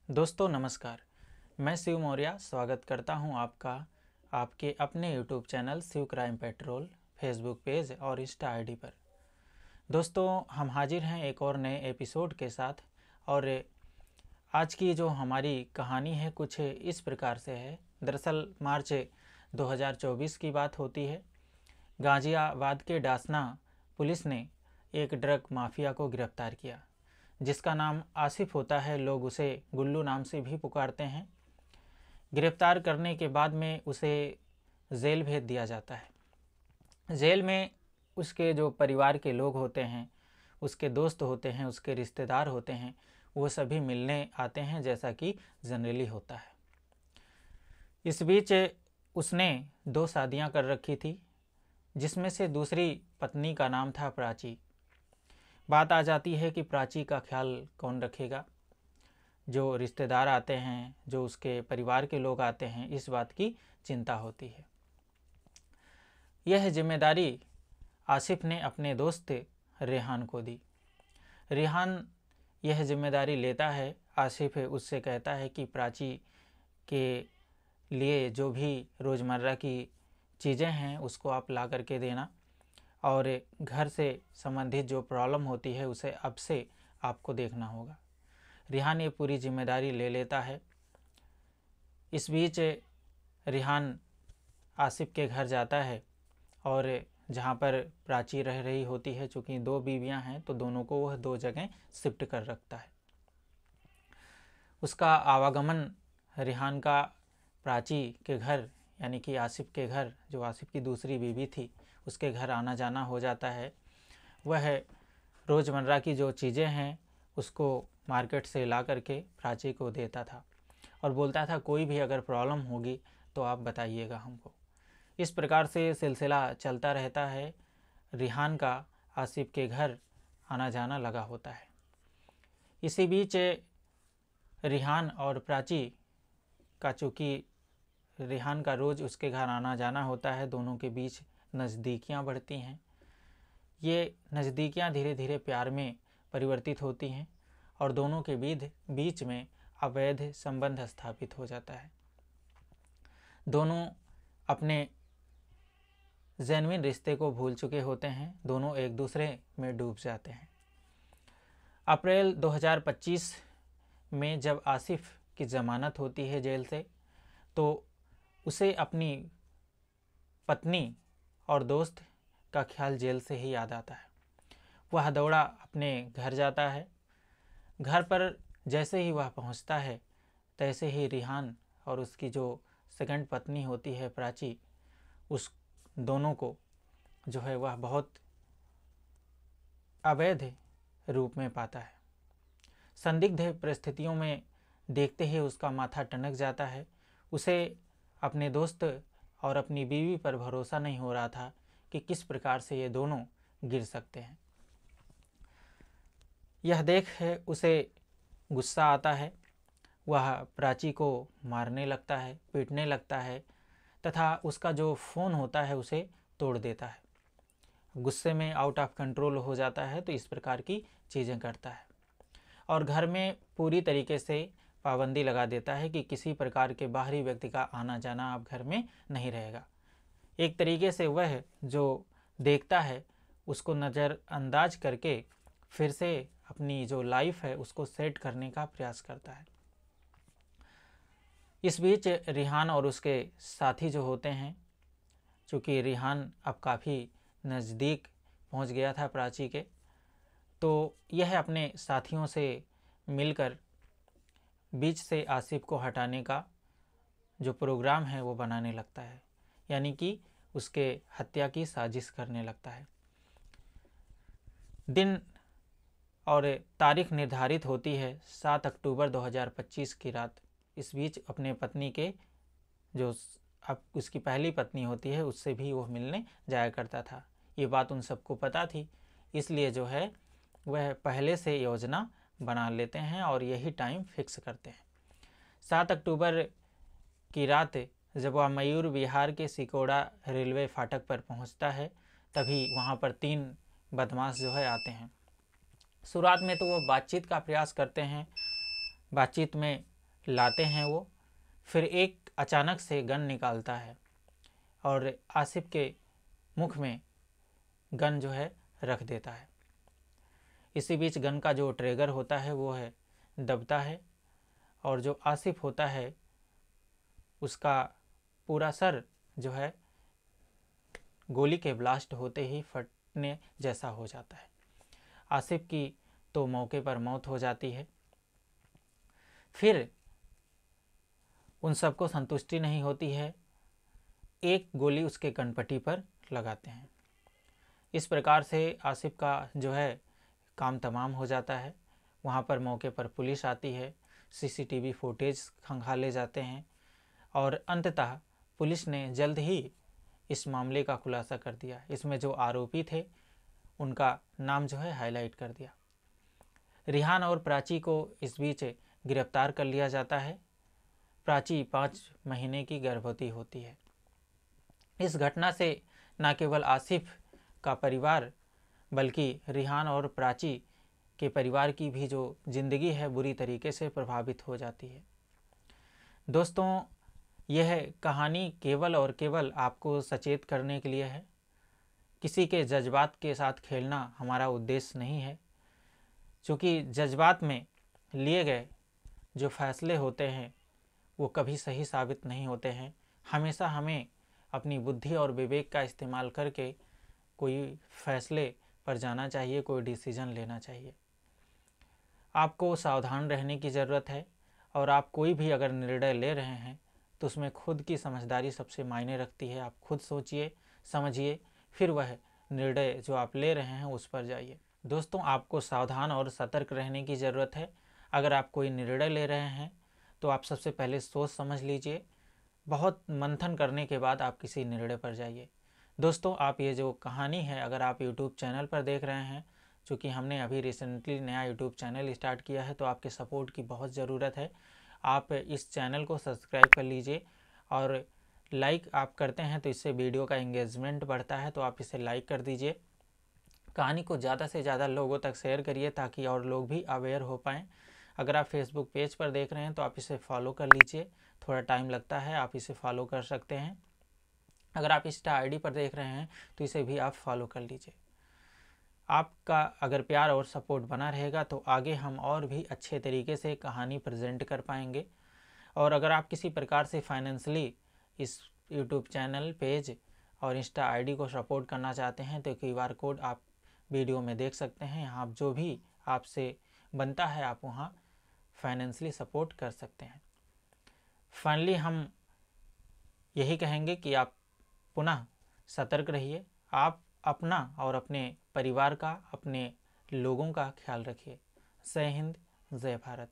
दोस्तों नमस्कार। मैं शिव मौर्य स्वागत करता हूं आपका आपके अपने YouTube channel Shiv crime patrol Facebook page और इंस्टा आईडी पर। दोस्तों हम हाजिर हैं एक और नए एपिसोड के साथ और आज की जो हमारी कहानी है कुछ इस प्रकार से है। दरअसल मार्च 2024 की बात होती है। गाजियाबाद के डासना पुलिस ने एक ड्रग माफिया को गिरफ्तार किया जिसका नाम आसिफ होता है। लोग उसे गुल्लू नाम से भी पुकारते हैं। गिरफ्तार करने के बाद में उसे जेल भेज दिया जाता है। जेल में उसके जो परिवार के लोग होते हैं, उसके दोस्त होते हैं, उसके रिश्तेदार होते हैं, वो सभी मिलने आते हैं जैसा कि जनरली होता है। इस बीच उसने 2 शादियां कर रखी थी जिसमें से दूसरी पत्नी का नाम था प्राची। बात आ जाती है कि प्राची का ख्याल कौन रखेगा। जो रिश्तेदार आते हैं, जो उसके परिवार के लोग आते हैं, इस बात की चिंता होती है। यह जिम्मेदारी आसिफ ने अपने दोस्त रेहान को दी। रेहान यह जिम्मेदारी लेता है। आसिफ उससे कहता है कि प्राची के लिए जो भी रोज़मर्रा की चीज़ें हैं उसको आप ला करके देना और घर से संबंधित जो प्रॉब्लम होती है उसे अब से आपको देखना होगा। रेहान ये पूरी जिम्मेदारी ले लेता है। इस बीच रेहान आसिफ के घर जाता है और जहाँ पर प्राची रह रही होती है, चूँकि 2 बीवियाँ हैं तो दोनों को वह 2 जगह शिफ्ट कर रखता है। उसका आवागमन रेहान का प्राची के घर यानी कि आसिफ के घर, जो आसिफ की दूसरी बीवी थी, उसके घर आना जाना हो जाता है। वह रोज़मर्रा की जो चीज़ें हैं उसको मार्केट से ला करके प्राची को देता था और बोलता था कोई भी अगर प्रॉब्लम होगी तो आप बताइएगा हमको। इस प्रकार से सिलसिला चलता रहता है। रेहान का आसिफ के घर आना जाना लगा होता है। इसी बीच रेहान और प्राची का, चूँकि रेहान का रोज़ उसके घर आना जाना होता है, दोनों के बीच नज़दीकियाँ बढ़ती हैं। ये नज़दीकियाँ धीरे धीरे प्यार में परिवर्तित होती हैं और दोनों के बीच में अवैध संबंध स्थापित हो जाता है। दोनों अपने जेन्युइन रिश्ते को भूल चुके होते हैं। दोनों एक दूसरे में डूब जाते हैं। अप्रैल 2025 में जब आसिफ की ज़मानत होती है जेल से, तो उसे अपनी पत्नी और दोस्त का ख्याल जेल से ही याद आता है। वह दौड़ा अपने घर जाता है। घर पर जैसे ही वह पहुंचता है तैसे ही रेहान और उसकी जो सेकंड पत्नी होती है प्राची, उस दोनों को जो है वह बहुत अवैध रूप में पाता है। संदिग्ध परिस्थितियों में देखते ही उसका माथा टनक जाता है। उसे अपने दोस्त और अपनी बीवी पर भरोसा नहीं हो रहा था कि किस प्रकार से ये दोनों गिर सकते हैं। यह देख उसे गुस्सा आता है। वह प्राची को मारने लगता है, पीटने लगता है तथा उसका जो फ़ोन होता है उसे तोड़ देता है। गुस्से में आउट ऑफ कंट्रोल हो जाता है तो इस प्रकार की चीज़ें करता है और घर में पूरी तरीके से पाबंदी लगा देता है कि किसी प्रकार के बाहरी व्यक्ति का आना जाना अब घर में नहीं रहेगा। एक तरीके से वह जो देखता है उसको नज़रअंदाज करके फिर से अपनी जो लाइफ है उसको सेट करने का प्रयास करता है। इस बीच रेहान और उसके साथी जो होते हैं, चूँकि रेहान अब काफ़ी नज़दीक पहुंच गया था प्राची के, तो यह अपने साथियों से मिलकर बीच से आसिफ को हटाने का जो प्रोग्राम है वो बनाने लगता है, यानी कि उसके हत्या की साजिश करने लगता है। दिन और तारीख निर्धारित होती है 7 अक्टूबर 2025 की रात। इस बीच अपने पत्नी के जो अब उसकी पहली पत्नी होती है उससे भी वो मिलने जाया करता था। ये बात उन सबको पता थी, इसलिए जो है वह पहले से योजना बना लेते हैं और यही टाइम फिक्स करते हैं। 7 अक्टूबर की रात जब वह मयूर विहार के सिकोड़ा रेलवे फाटक पर पहुंचता है तभी वहां पर 3 बदमाश जो है आते हैं। शुरुआत में तो वो बातचीत का प्रयास करते हैं। बातचीत में लाते हैं वो। फिर एक अचानक से गन निकालता है और आसिफ के मुख में गन जो है रख देता है। इसी बीच गन का जो ट्रिगर होता है वो है दबता है और जो आसिफ होता है उसका पूरा सर जो है गोली के ब्लास्ट होते ही फटने जैसा हो जाता है। आसिफ की तो मौके पर मौत हो जाती है। फिर उन सबको संतुष्टि नहीं होती है, एक गोली उसके कनपट्टी पर लगाते हैं। इस प्रकार से आसिफ का जो है काम तमाम हो जाता है। वहाँ पर मौके पर पुलिस आती है, सीसीटीवी फुटेज खंगाले जाते हैं और अंततः पुलिस ने जल्द ही इस मामले का खुलासा कर दिया। इसमें जो आरोपी थे उनका नाम जो है हाईलाइट कर दिया। रिहान और प्राची को इस बीच गिरफ्तार कर लिया जाता है। प्राची 5 महीने की गर्भवती होती है। इस घटना से न केवल आसिफ का परिवार बल्कि रिहान और प्राची के परिवार की भी जो ज़िंदगी है बुरी तरीके से प्रभावित हो जाती है। दोस्तों, यह कहानी केवल और केवल आपको सचेत करने के लिए है। किसी के जज्बात के साथ खेलना हमारा उद्देश्य नहीं है, क्योंकि जज्बात में लिए गए जो फैसले होते हैं वो कभी सही साबित नहीं होते हैं। हमेशा हमें अपनी बुद्धि और विवेक का इस्तेमाल करके कोई फैसले पर जाना चाहिए, कोई डिसीजन लेना चाहिए। आपको सावधान रहने की ज़रूरत है और आप कोई भी अगर निर्णय ले रहे हैं तो उसमें खुद की समझदारी सबसे मायने रखती है। आप खुद सोचिए, समझिए, फिर वह निर्णय जो आप ले रहे हैं उस पर जाइए। दोस्तों, आपको सावधान और सतर्क रहने की ज़रूरत है। अगर आप कोई निर्णय ले रहे हैं तो आप सबसे पहले सोच समझ लीजिए, बहुत मंथन करने के बाद आप किसी निर्णय पर जाइए। दोस्तों, आप ये जो कहानी है अगर आप यूट्यूब चैनल पर देख रहे हैं, चूँकि हमने अभी रिसेंटली नया यूट्यूब चैनल स्टार्ट किया है तो आपके सपोर्ट की बहुत ज़रूरत है। आप इस चैनल को सब्सक्राइब कर लीजिए और लाइक आप करते हैं तो इससे वीडियो का एंगेजमेंट बढ़ता है, तो आप इसे लाइक कर दीजिए। कहानी को ज़्यादा से ज़्यादा लोगों तक शेयर करिए ताकि और लोग भी अवेयर हो पाएँ। अगर आप फेसबुक पेज पर देख रहे हैं तो आप इसे फॉलो कर लीजिए, थोड़ा टाइम लगता है, आप इसे फॉलो कर सकते हैं। अगर आप इंस्टा आईडी पर देख रहे हैं तो इसे भी आप फॉलो कर लीजिए। आपका अगर प्यार और सपोर्ट बना रहेगा तो आगे हम और भी अच्छे तरीके से कहानी प्रेजेंट कर पाएंगे। और अगर आप किसी प्रकार से फाइनेंशियली इस यूट्यूब चैनल, पेज और इंस्टा आईडी को सपोर्ट करना चाहते हैं तो QR कोड आप वीडियो में देख सकते हैं। यहाँ जो भी आपसे बनता है आप वहाँ फाइनेंशियली सपोर्ट कर सकते हैं। फाइनली हम यही कहेंगे कि आप पुनः सतर्क रहिए। आप अपना और अपने परिवार का, अपने लोगों का ख्याल रखिए। जय हिंद, जय भारत।